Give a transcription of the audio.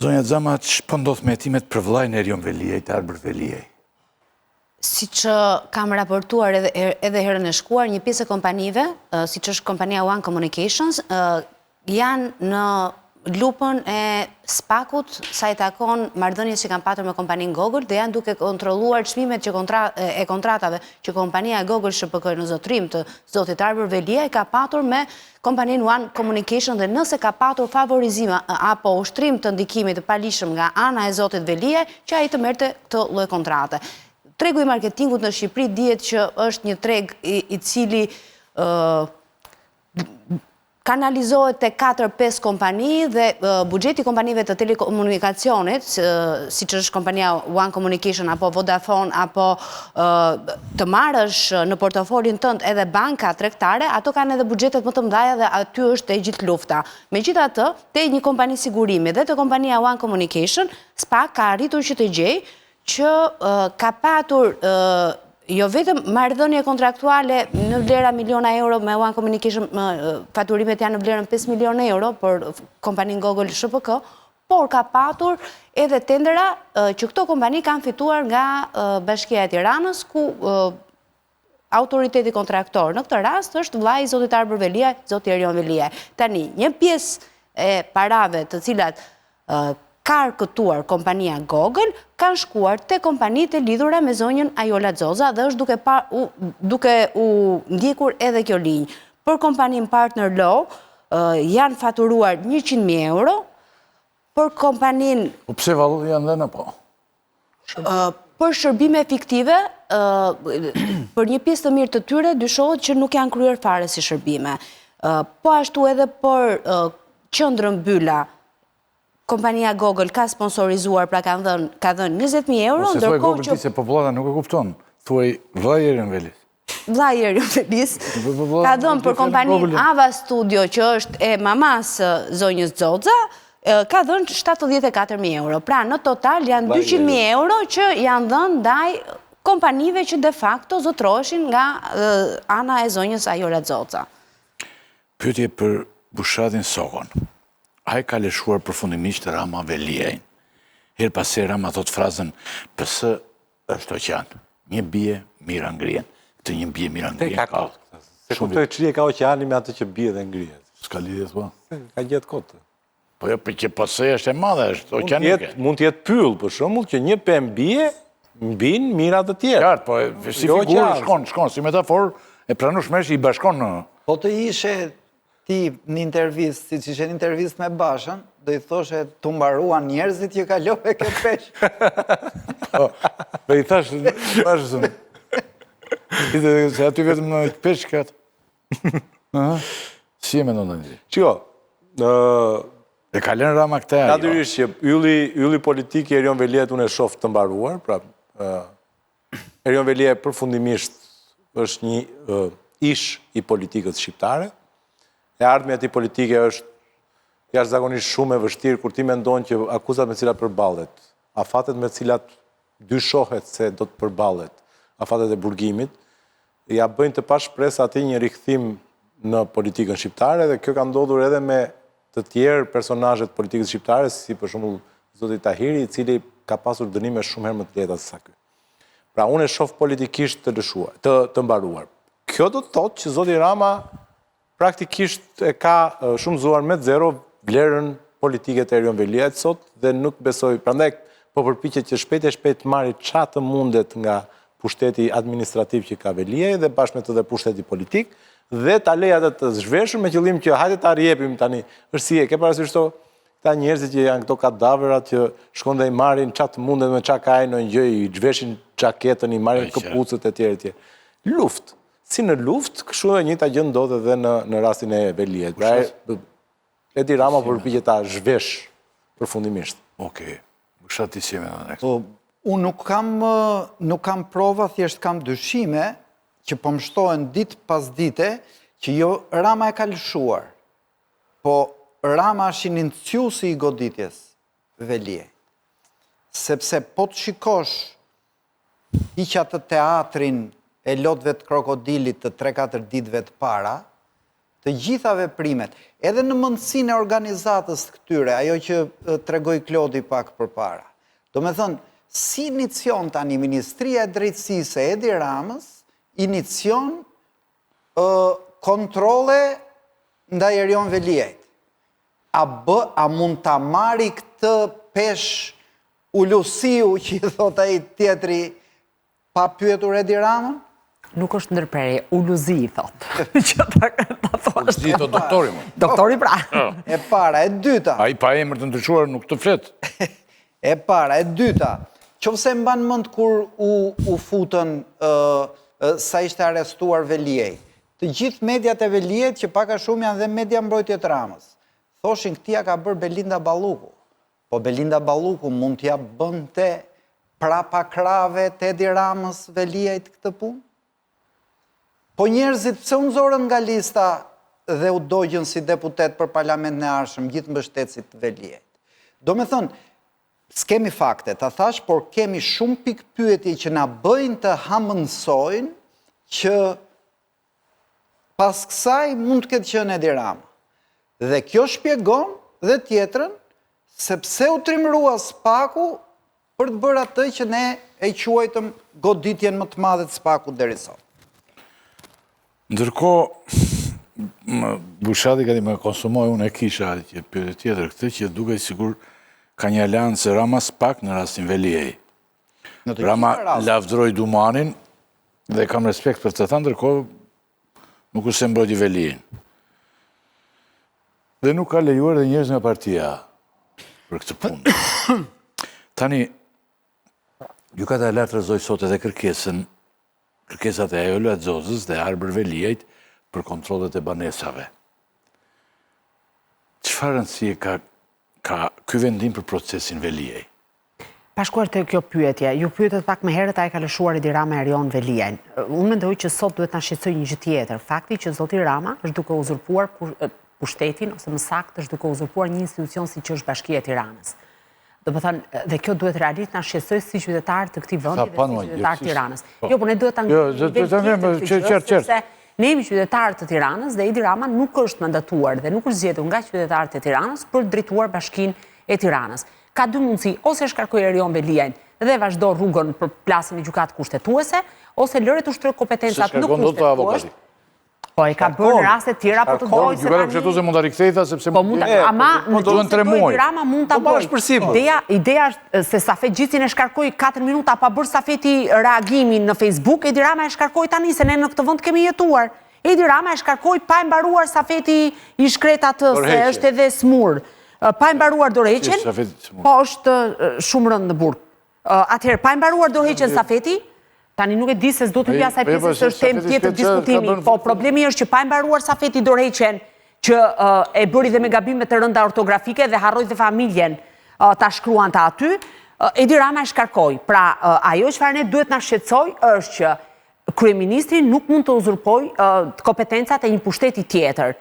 Zonja Xhama, ç'po ndodh me hetimet për vllajën e Erion Veliaj, të Arbër Veliaj? Siç kam raportuar edhe herën e shkuar, një pjesë e kompanive, siç është kompania One Communications, janë në lupën e SPAK-ut sa i takon marrëdhënies që kanë patur me kompaninë Google dhe janë duke kontrolluar çmimet e kontratave që kompania e Google SHPK në zotrim të zotit Arbër Veliaj ka patur me kompaninë One Communication dhe nëse ka patur favorizim apo ushtrim të ndikimit të palishëm nga ana e zotit Veliaj, që ai të merrte këtë lloj kontrate. Tregu i marketingut në Shqipëri dihet që është një treg i cili kanalizohet te 4-5 kompani dhe buxheti kompanive të telekomunikacionit, siç është kompania One Communication apo Vodafone apo të marrësh në portofolin tënd edhe banka tregtare, ato kanë edhe buxhetet më të mëdha dhe aty është e gjithë lufta. Megjithatë, te një kompani sigurimi dhe te kompania One Communication, SPAK ka arritur që të gjejë që ka patur jo vetëm marrëdhënie kontraktuale në vlera miliona euro me One Communication, faturimet janë në vlerën 5 milionë euro për kompaninë Google SHPK, por ka patur edhe tendera që këto kompani kanë fituar nga Bashkia e Tiranës, ku autoriteti kontraktor në këtë rast është vllai i zotit Arbër Veliaj, zoti Erion Veliaj. Tani, një pjesë e parave të cilat ka arkëtuar kompania Google, kanë shkuar te kompanitë e lidhura me zonjën Ajola Xoza dhe është duke u ndjekur edhe kjo linjë. Për kompaninë Partner Law janë faturuar 100.000 euro, për kompaninë... Pse valli janë dhe në po? Për shërbime fiktive, për një pjesë të mirë të tyre, dyshohet që nuk janë kryer fare si shërbime. Po ashtu edhe për qendrën Byla, kompania Google ka sponsorizuar, pra ka dhënë 20.000 euro, ndërkohë që... Se popullata nuk e kupton, thuaj vllai Erion Velis. Vllai Erion Velis ka dhënë për kompaninë Ava Studio, që është e mamas zonjës Xoza, ka dhënë 74.000 euro. Pra në total janë 200.000 euro që janë dhënë ndaj kompanive që de facto zotroheshin nga ana e zonjës Ajola Xoza. Pyetje për Bushatin Sokon. Ai ka lëshuar përfundimisht Rama Veliajn. Her pas herë Rama thot frazën PS është oqean. Një bie mira ngrien. Këtë një bie mira ngrien ka. Se kuptoj çrije ka oqeani me atë që bie dhe ngrihet. S'ka lidhje thua. Ka gjetë kot. Po jo, për që PS është e madhe, është oqeanike. Mund të jetë pyll, për shembull, që një pemë bie, mbin mira të tjera. Qartë, po si figurë shkon, si metaforë e pranueshme i bashkon në... Po të ishe ti në intervist, si që ishe në intervist me Bashën, do i thoshe të mbaruan njerëzit që kalove këtë peshë. Po i thash, Bashën, se aty vetëm në peshë këtë. Si e me në një? Qiko, e kalen Rama këta. Natyrisht që ylli politik i Erion Veliajt unë e shoh të mbaruar, pra Erion Veliaj përfundimisht është një ish i politikës shqiptare. E ardhmja e tij politike është jashtëzakonisht shumë e vështirë kur ti mendon që akuzat me cilat përballet, afatet me cilat dyshohet se do të përballet, afatet e burgimit, ja bëjnë të pashpresë atij një rikthim në politikën shqiptare dhe kjo ka ndodhur edhe me të tjerë personazhe të politikës shqiptare, si për shembull zoti Tahiri, i cili ka pasur dënime shumë herë më të lehta se sa ky. Pra unë e shoh politikisht të lëshuar, të mbaruar. Kjo do të thotë që zoti Rama praktikisht e ka shumë zuar me zero vlerën politike të Erion Veliajt sot dhe nuk besoj, prandaj po përpiqet që shpejt e shpejt marrë çfarë të mundet nga pushteti administrativ që ka Veliaj dhe bashkë me të dhe pushteti politik dhe ta lej atë të zhveshur me qëllim që hajde ta rjepim tani. Është si e ke parasysh këta njerëzit që janë këto kadaverat që shkon dhe i marrin çfarë të mundet me çka ka ai në gjë, i zhveshin xhaketën, i marrin këpucët e tjerë. Luftë. Si në luftë, kështu e njëjta gjë ndodhet edhe në rastin e Veliajt. Pra Edi Rama përpiqet ta zhvesh përfundimisht. Okej. Bushati si më në Po, unë nuk kam prova, thjesht kam dyshime që po më shtohen ditë pas dite që jo Rama e ka lëshuar. Po Rama është iniциusi i goditjes Veliaj. Sepse po të shikosh hiq atë teatrin e lotëve të krokodilit të 3-4 ditëve të para, të gjitha veprimet, edhe në mundësinë e organizatës të këtyre, ajo që tregoi Klodi pak përpara. Do me thënë, si inicion tani Ministria e Drejtësisë e Edi Ramës, inicion kontrole ndaj Erion Veliajt. A mund ta marri këtë pesh ulusiu që i thot ai tjetri pa pyetur Edi Ramën? Nuk është ndërprerje, uluzi i thot. Që ta thosh. Uluzi thot doktori më. Doktori pra. E para, e dyta. Ai pa emër të ndryshuar nuk të flet. E para, e dyta. Qofse mban mend kur u futën sa ishte arrestuar Veliaj. Të gjithë mediat e Veliajt, që pak a shumë janë dhe media mbrojtje të Ramës, thoshin këtia ka bërë Belinda Balluku. Po Belinda Balluku mund t'ja bënte prapa krave të Edi Ramës Veliajt këtë punë? Po njerëzit pse u nxorën nga lista dhe u dogjën si deputet për Parlamentin e Arshëm gjithë mbështetësit të Veliajt? Do me thënë, s'kemi fakte, ta thash, por kemi shumë pikë pyetje që na bëjnë të hamënsojnë që pas kësaj mund të ketë qenë Edi Rama. Dhe kjo shpjegon dhe tjetrën, sepse u trimërua SPAK-u për të bërë atë që ne e quajtëm goditjen më të madhe të SPAK-ut deri sot. Ndërkohë, Bushati ka di më konsumoj, unë e kisha që pyetje tjetër këtë, që duke sigur ka një aleancë Rama SPAK në rastin Veliaj. Rama lavdroi Dumanin dhe kam respekt për të ta, ndërkohë nuk u se mbrojti Veliajin. Dhe nuk ka lejuar dhe njerëz nga partia për këtë punë. Tani, gjykata e lartë rrezoi sot edhe kërkesat e Ajola Xozës dhe Arber Veliajt për kontrollet e banesave. Çfarë rëndësie ka ky vendim për procesin Veliaj? Pa shkuar të kjo pyetje, ju pyetet pak më herët a e ka lëshuar Edi Rama Erion Veliajin. Unë mendoj që sot duhet na shqetësoj një gjë tjetër, fakti që zoti Rama është duke uzurpuar pushtetin, ose më saktë është duke uzurpuar një institucion si që është Bashkia e Tiranës. Do të thënë, dhe kjo duhet realisht na shqetësoj si qytetar të këtij vendi dhe si qytetar të Tiranës. Jo, por ne duhet ta ne jemi qytetarë të Tiranës dhe Edi Rama nuk është mandatuar dhe nuk është zgjedhur nga qytetarët e Tiranës për drejtuar Bashkinë e Tiranës. Ka dy mundësi, ose shkarkoj Erion Veliajin dhe vazhdo rrugën për plasën e gjykatë kushtetuese, ose lëre të ushtrojë kompetencat në kushtetues. Po e ka bërë në raste tjera, po të dojë se gjykata kushtetuese mund ta rikthejë sepse ama në duhen 3 muaj. Edi Rama mund ta bëjë. Ideja është se Safet Gjicin e shkarkoi 4 minuta pa bërë Safeti reagimin në Facebook, Edi Rama e shkarkoi tani se ne në këtë vend kemi jetuar. Edi Rama e shkarkoi pa e mbaruar Safeti i shkret atë se është edhe smur. Pa e mbaruar dorëheqjen, po është shumë rënd në burg. Atëherë pa e mbaruar dorëheqjen Safeti, tani nuk e di se s'do të hyj asaj pjesë se është temë tjetër diskutimi, po problemi është që pa e mbaruar Safeti dorëheqjen që e bëri dhe me gabime të rënda ortografike dhe harroi dhe familjen ta shkruante aty, Edi Rama e shkarkoi. Pra ajo çfarë ne duhet na shqetësoj është që kryeministri nuk mund të uzurpojë kompetencat e një pushteti tjetër.